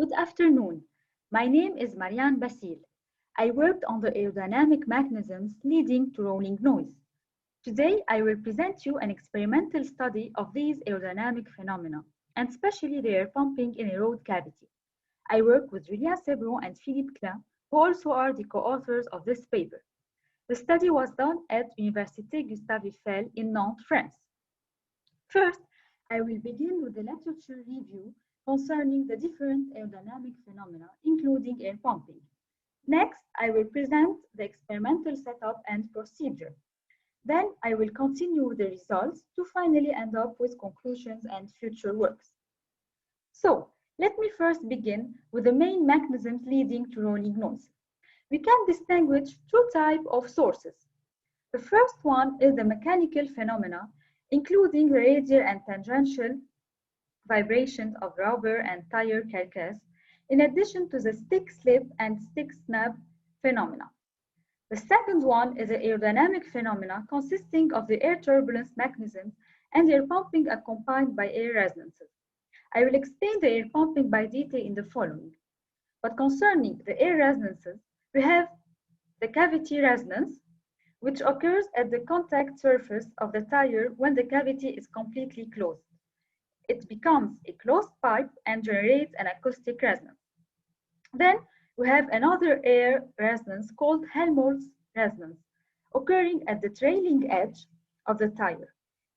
Good afternoon. My name is Marianne Bassil. I worked on the aerodynamic mechanisms leading to rolling noise. Today, I will present you an experimental study of these aerodynamic phenomena, and especially the air pumping in a road cavity. I work with Julien Cesbron and Philippe Klein, who also are the co-authors of this paper. The study was done at Université Gustave Eiffel in Nantes, France. First, I will begin with the literature review concerning the different aerodynamic phenomena, including air pumping. Next, I will present the experimental setup and procedure. Then I will continue with the results to finally end up with conclusions and future works. So, let me first begin with the main mechanisms leading to rolling noise. We can distinguish two types of sources. The first one is the mechanical phenomena, including the radial and tangential vibrations of rubber and tire carcass, in addition to the stick slip and stick snap phenomena. The second one is the aerodynamic phenomena consisting of the air turbulence mechanisms and air pumping accompanied by air resonances. I will explain the air pumping by detail in the following. But concerning the air resonances, we have the cavity resonance, which occurs at the contact surface of the tire when the cavity is completely closed. It becomes a closed pipe and generates an acoustic resonance. Then we have another air resonance called Helmholtz resonance, occurring at the trailing edge of the tire.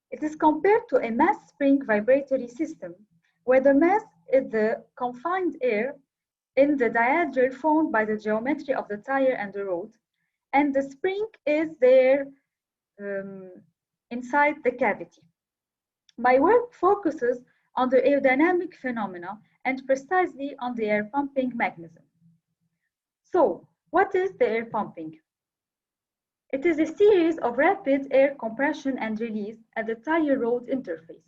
It is compared to a mass spring vibratory system, where the mass is the confined air in the diagonal formed by the geometry of the tire and the road, and the spring is there inside the cavity. My work focuses on the aerodynamic phenomena and precisely on the air pumping mechanism. So, what is the air pumping? It is a series of rapid air compression and release at the tire-road interface.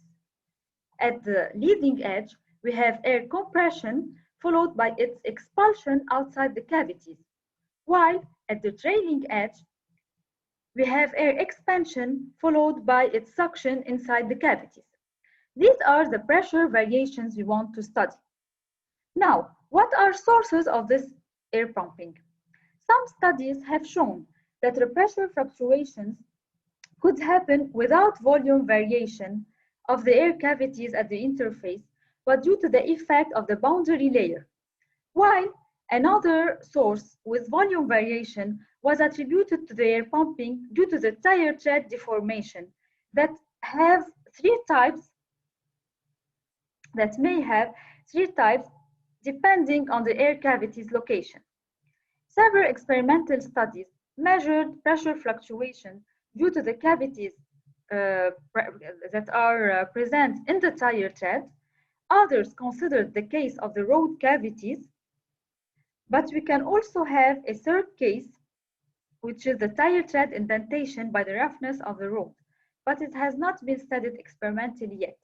At the leading edge, we have air compression followed by its expulsion outside the cavities, while at the trailing edge, we have air expansion followed by its suction inside the cavities. These are the pressure variations we want to study. Now, what are sources of this air pumping? Some studies have shown that the pressure fluctuations could happen without volume variation of the air cavities at the interface, but due to the effect of the boundary layer, while another source with volume variation was attributed to the air pumping due to the tire tread deformation that may have three types depending on the air cavity's location. Several experimental studies measured pressure fluctuations due to the cavities that are present in the tire tread. Others considered the case of the road cavities, but we can also have a third case, which is the tire tread indentation by the roughness of the road, but it has not been studied experimentally yet.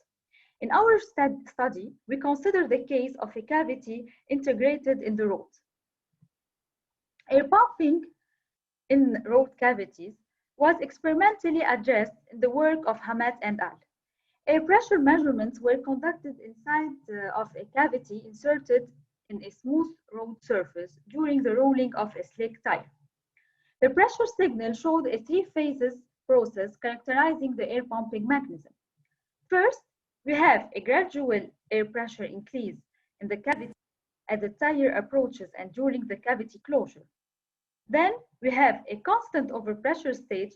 In our study, we consider the case of a cavity integrated in the road. Air pumping in road cavities was experimentally addressed in the work of Hammad and al. Air pressure measurements were conducted inside of a cavity inserted in a smooth road surface during the rolling of a slick tire. The pressure signal showed a three-phases process characterizing the air pumping mechanism. First, we have a gradual air pressure increase in the cavity as the tire approaches and during the cavity closure. Then we have a constant overpressure stage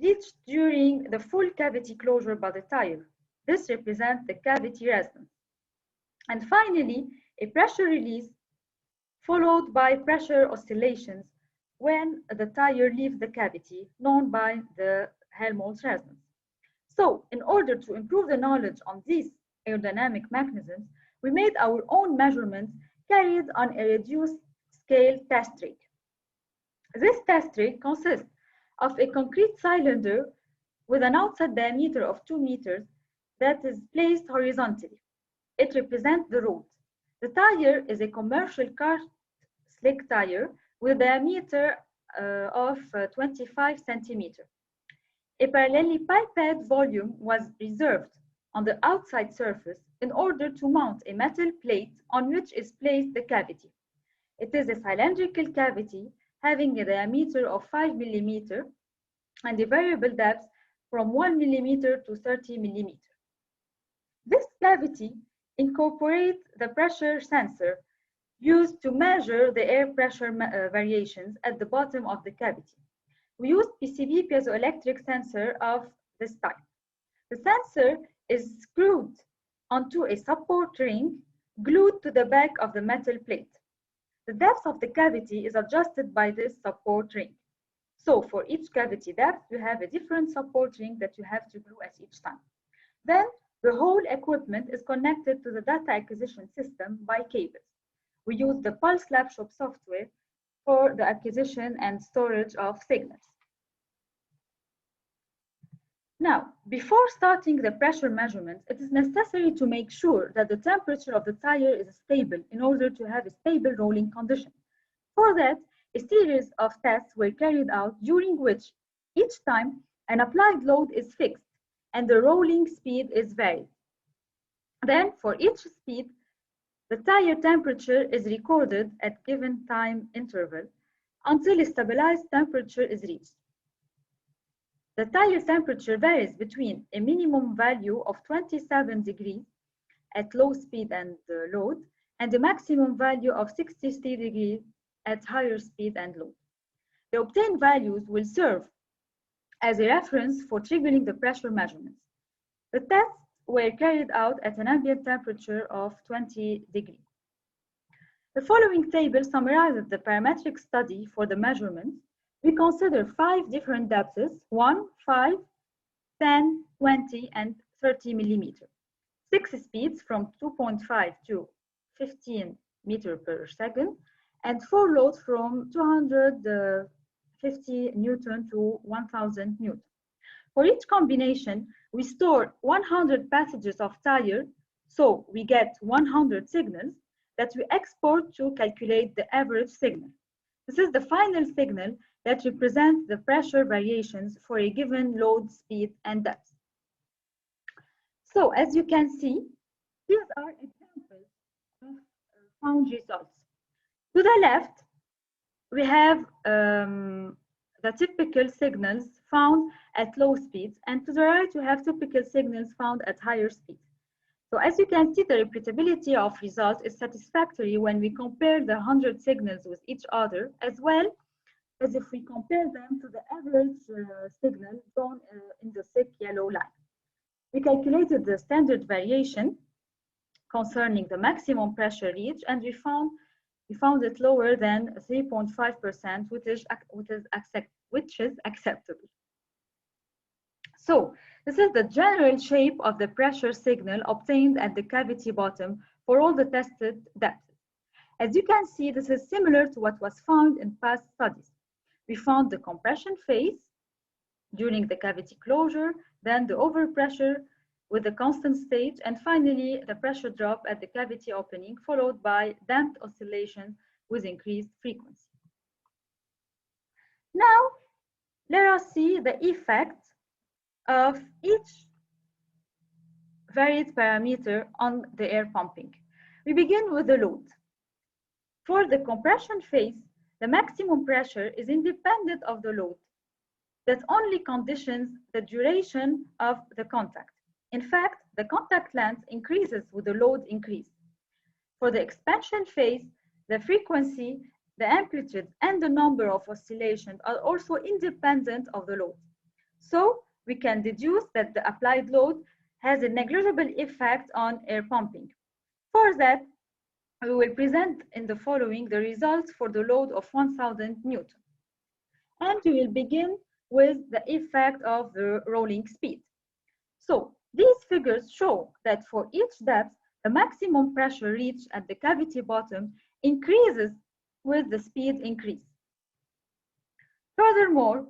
reached during the full cavity closure by the tire. This represents the cavity resonance. And finally, a pressure release followed by pressure oscillations when the tire leaves the cavity, known by the Helmholtz resonance. So, in order to improve the knowledge on these aerodynamic mechanisms, we made our own measurements carried on a reduced scale test rig. This test rig consists of a concrete cylinder with an outside diameter of 2 meters that is placed horizontally. It represents the road. The tire is a commercial car slick tire with a diameter of 25 centimeters. A parallelepiped volume was reserved on the outside surface in order to mount a metal plate on which is placed the cavity. It is a cylindrical cavity having a diameter of 5 mm and a variable depth from 1 mm to 30 mm. This cavity incorporates the pressure sensor used to measure the air pressure variations at the bottom of the cavity. We used PCB piezoelectric sensor of this type. The sensor is screwed onto a support ring glued to the back of the metal plate. The depth of the cavity is adjusted by this support ring. So for each cavity depth, you have a different support ring that you have to glue at each time. Then the whole equipment is connected to the data acquisition system by cables. We use the Pulse LabShop software for the acquisition and storage of signals. Now, before starting the pressure measurements, it is necessary to make sure that the temperature of the tire is stable in order to have a stable rolling condition. For that, a series of tests were carried out during which each time an applied load is fixed and the rolling speed is varied. Then, for each speed, the tire temperature is recorded at given time interval until a stabilized temperature is reached. The tire temperature varies between a minimum value of 27 degrees at low speed and load and a maximum value of 63 degrees at higher speed and load. The obtained values will serve as a reference for triggering the pressure measurements. The tests were carried out at an ambient temperature of 20 degrees. The following table summarizes the parametric study for the measurements. We consider 5 different depths, 1, 5, 10, 20, and 30 millimeters. 6 speeds from 2.5 to 15 meters per second, and 4 loads from 250 Newton to 1000 Newton. For each combination, we store 100 passages of tire, so we get 100 signals that we export to calculate the average signal. This is the final signal that represents the pressure variations for a given load, speed, and depth. So, as you can see, these are examples of found results. To the left, we have the typical signals found at low speeds, and to the right, we have typical signals found at higher speeds. So as you can see, the repeatability of results is satisfactory when we compare the 100 signals with each other, as well as if we compare them to the average signal drawn in the thick yellow line. We calculated the standard variation concerning the maximum pressure reached, and we found it lower than 3.5%, which is acceptable. So this is the general shape of the pressure signal obtained at the cavity bottom for all the tested depths. As you can see, this is similar to what was found in past studies. We found the compression phase during the cavity closure, then the overpressure with a constant stage, and finally the pressure drop at the cavity opening, followed by damped oscillation with increased frequency. Now, let us see the effect of each varied parameter on the air pumping. We begin with the load. For the compression phase, the maximum pressure is independent of the load. That only conditions the duration of the contact. In fact, the contact length increases with the load increase. For the expansion phase, the frequency, the amplitude, and the number of oscillations are also independent of the load. So we can deduce that the applied load has a negligible effect on air pumping. For that, we will present in the following the results for the load of 1000 Newton. And we will begin with the effect of the rolling speed. So these figures show that for each depth, the maximum pressure reached at the cavity bottom increases with the speed increase. Furthermore,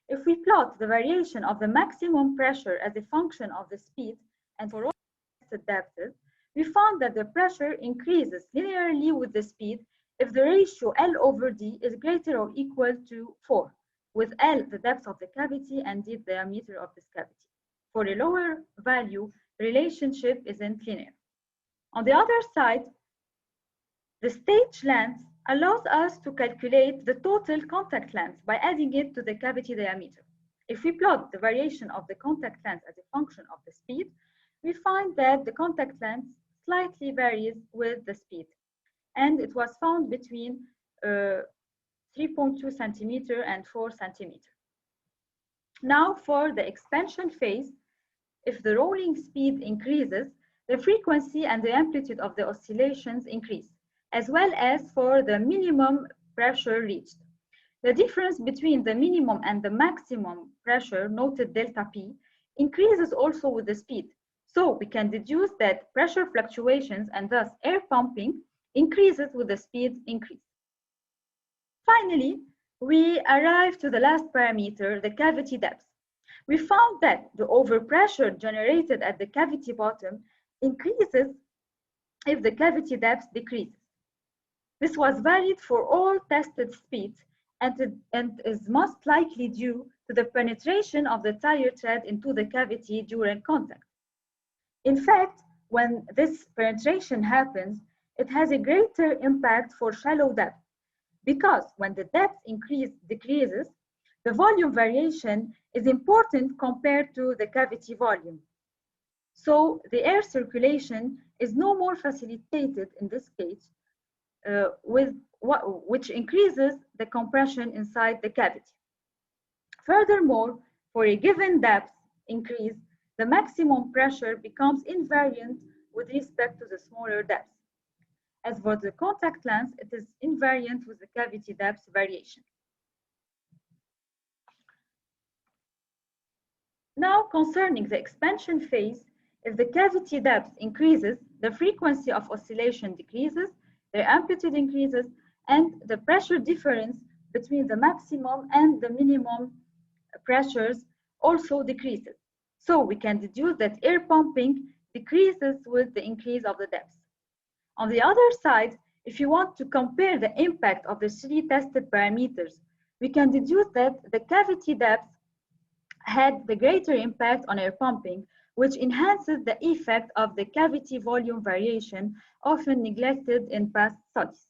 if we plot the variation of the maximum pressure as a function of the speed and for all tested depths, we found that the pressure increases linearly with the speed if the ratio L over D is greater or equal to 4, with L the depth of the cavity and D the diameter of this cavity. For a lower value, relationship isn't linear. On the other side, the stage length allows us to calculate the total contact length by adding it to the cavity diameter. If we plot the variation of the contact length as a function of the speed, we find that the contact length slightly varies with the speed, and it was found between 3.2 centimeter and 4 centimeter. Now for the expansion phase, if the rolling speed increases, the frequency and the amplitude of the oscillations increase, as well as for the minimum pressure reached. The difference between the minimum and the maximum pressure, noted delta P, increases also with the speed. So we can deduce that pressure fluctuations and thus air pumping increases with the speed increase. Finally, we arrive to the last parameter, the cavity depth. We found that the overpressure generated at the cavity bottom increases if the cavity depth decreases. This was valid for all tested speeds and is most likely due to the penetration of the tire tread into the cavity during contact. In fact, when this penetration happens, it has a greater impact for shallow depth, because when the depth decreases, the volume variation is important compared to the cavity volume. So the air circulation is no more facilitated in this case, which increases the compression inside the cavity. Furthermore, for a given depth increase, the maximum pressure becomes invariant with respect to the smaller depth. As for the contact length, it is invariant with the cavity depth variation. Now, concerning the expansion phase, if the cavity depth increases, the frequency of oscillation decreases, their amplitude increases, and the pressure difference between the maximum and the minimum pressures also decreases. So we can deduce that air pumping decreases with the increase of the depth. On the other side, if you want to compare the impact of the three tested parameters, we can deduce that the cavity depth had the greater impact on air pumping, which enhances the effect of the cavity volume variation, often neglected in past studies.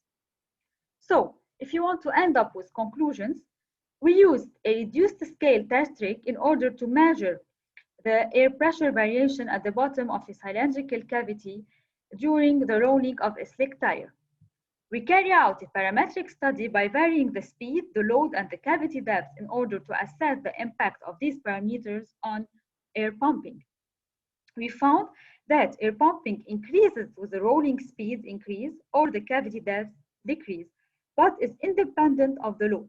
So, if you want to end up with conclusions, we used a reduced scale test rig in order to measure the air pressure variation at the bottom of a cylindrical cavity during the rolling of a slick tire. We carry out a parametric study by varying the speed, the load, and the cavity depth in order to assess the impact of these parameters on air pumping. We found that air pumping increases with the rolling speed increase or the cavity depth decrease, but is independent of the load.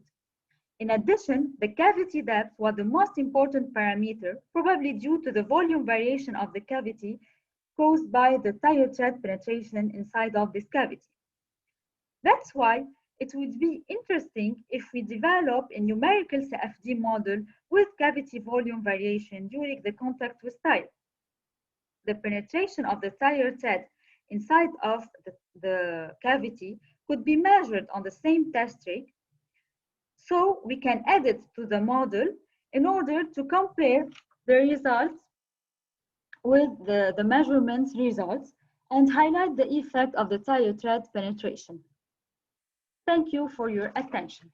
In addition, the cavity depth was the most important parameter, probably due to the volume variation of the cavity caused by the tire tread penetration inside of this cavity. That's why it would be interesting if we develop a numerical CFD model with cavity volume variation during the contact with tire. The penetration of the tire tread inside of the cavity could be measured on the same test rig, so we can add it to the model in order to compare the results with the measurements results and highlight the effect of the tire tread penetration. Thank you for your attention.